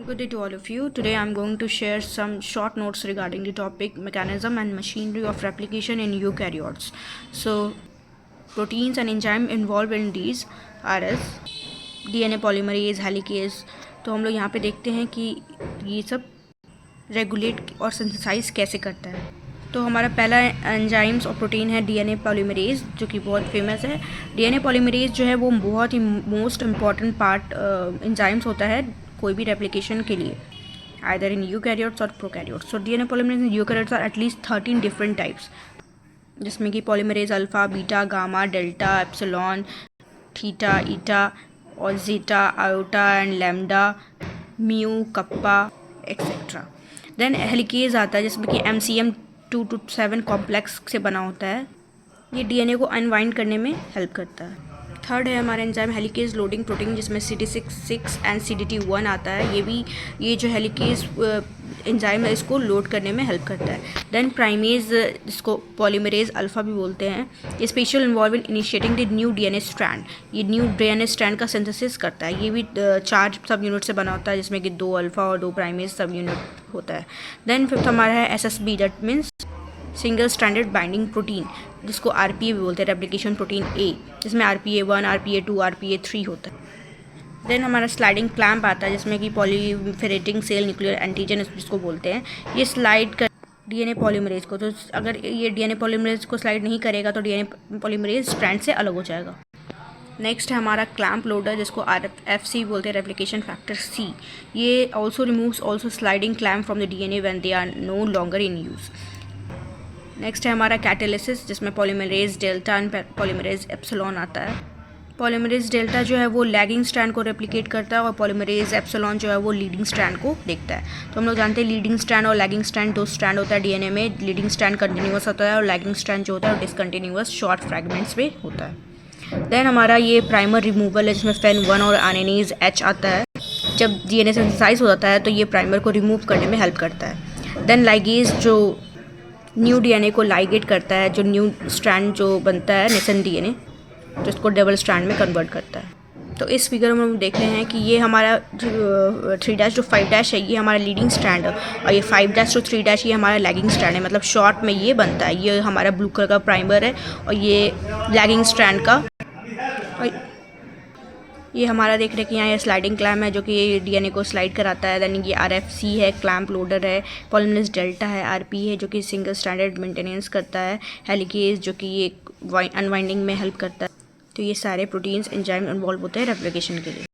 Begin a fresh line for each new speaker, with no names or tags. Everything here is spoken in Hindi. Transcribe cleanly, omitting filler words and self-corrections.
Good day to all of you. Today I'm going to share some short notes regarding the topic mechanism and machinery of replication in eukaryotes. So, proteins and enzyme involved in these are as DNA polymerase, helicase. तो हम लोग यहाँ पे देखते हैं कि ये सब रेगुलेट और सिंथेसाइज कैसे करता है। तो हमारा पहला एंजाइम्स और प्रोटीन है डीएनए पॉलीमरेज, जो कि बहुत फेमस है। डीएनए पॉलीमरेज जो है वो बहुत ही मोस्ट इम्पॉर्टेंट पार्ट एंजाइम्स होता है कोई भी रेप्लिकेशन के लिए, आइदर इन यूकैरियोट्स और prokaryotes. So DNA polymerase in eukaryotes are at least 13 different types, जिसमें कि polymerase alpha, beta, gamma, delta, epsilon, theta, eta और zeta, iota and lambda, mu, kappa etcetera. Then helicase आता है, जिसमें कि MCM 2 to 7 कॉम्प्लेक्स से बना होता है। ये डीएनए को अनवाइंड करने में हेल्प करता है। थर्ड है हमारा एंजाइम हेलिकेज लोडिंग प्रोटीन, जिसमें CD6 एंड CDT1 आता है। ये जो हेलिकेज एंजाइम है इसको लोड करने में हेल्प करता है। देन प्राइमेज, जिसको पॉलीमरेज अल्फ़ा भी बोलते हैं, ये special involve in initiating the new DNA strand. ये न्यू डीएनए स्ट्रैंड का सिंथेसिस करता है। ये भी 4 सब यूनिट से बना होता है, जिसमें कि 2 अल्फ़ा और 2 प्राइमेज सब यूनिट होता है। देन फिफ्थ हमारा है SSB, that means single standard binding protein, जिसको RPA भी बोलते हैं, रेप्लिकेशन प्रोटीन A, जिसमें RPA1, RPA2, RPA3 होता है। देन हमारा स्लाइडिंग क्लैम्प आता है, जिसमें कि पॉलीफेरेटिंग सेल न्यूक्लियर एंटीजन जिसको बोलते हैं, ये स्लाइड कर डीएनए पॉलीमरेज को। तो अगर ये डीएनए पॉलीमरेज को स्लाइड नहीं करेगा तो डीएनए पॉलीमरेज स्ट्रैंड से अलग हो जाएगा। नेक्स्ट है हमारा क्लैम्प लोडर, जिसको RFC बोलते हैं, रेप्लिकेशन फैक्टर C। ये also removes also sliding clamp from the DNA when they are no longer in use. Next है हमारा कैटालिसिस, जिसमें polymerase delta and polymerase epsilon आता है। पॉलीमरेज डेल्टा जो है वो लैगिंग स्ट्रैंड को रेप्लिकेट करता है और पॉलीमरेज एप्सिलॉन जो है वो लीडिंग स्ट्रैंड को देखता है। तो हम लोग जानते हैं लीडिंग स्ट्रैंड और लैगिंग स्ट्रैंड 2 स्ट्रैंड होता है डीएनए में। लीडिंग स्ट्रैंड कंटिन्यूअस होता है और लैगिंग स्ट्रैंड जो होता है वो डिसकंटिन्यूअस शॉर्ट फ्रैगमेंट्स में होता है। देन हमारा ये प्राइमर रिमूवल है, जिसमें FEN1 और आर्निनेज H आता है। जब डीएनए सिंथेसाइज हो जाता है तो ये प्राइमर को रिमूव करने में हेल्प करता है। देन लाइगेज जो न्यू डीएनए को लाइगेट करता है, जो न्यू स्ट्रैंड जो बनता है नेसेंट डीएनए, तो इसको डबल स्ट्रैंड में कन्वर्ट करता है। तो इस फिगर में हम देख रहे हैं कि ये हमारा 3' जो 5' है ये हमारा लीडिंग स्ट्रैंड है, और ये 5' जो 3' ये हमारा लैगिंग स्ट्रैंड है। मतलब शॉर्ट में ये बनता है, ये हमारा ब्लू कलर का प्राइमर है और ये लैगिंग स्ट्रैंड का। और ये हमारा देख रहे हैं कि यहाँ ये स्लाइडिंग क्लैम्प है, जो कि ये डीएनए को स्लाइड कराता है। देन ये RFC है, क्लैम्प लोडर है। पॉलीमरेज डेल्टा है, RP है, जो कि सिंगल स्टैंडर्ड मेंटेनेंस करता है। हेलिकेज जो कि ये अनवाइंडिंग में हेल्प करता है। तो ये सारे प्रोटीन्स एंजाइम इन्वॉल्व होते हैं रेप्लिकेशन के लिए।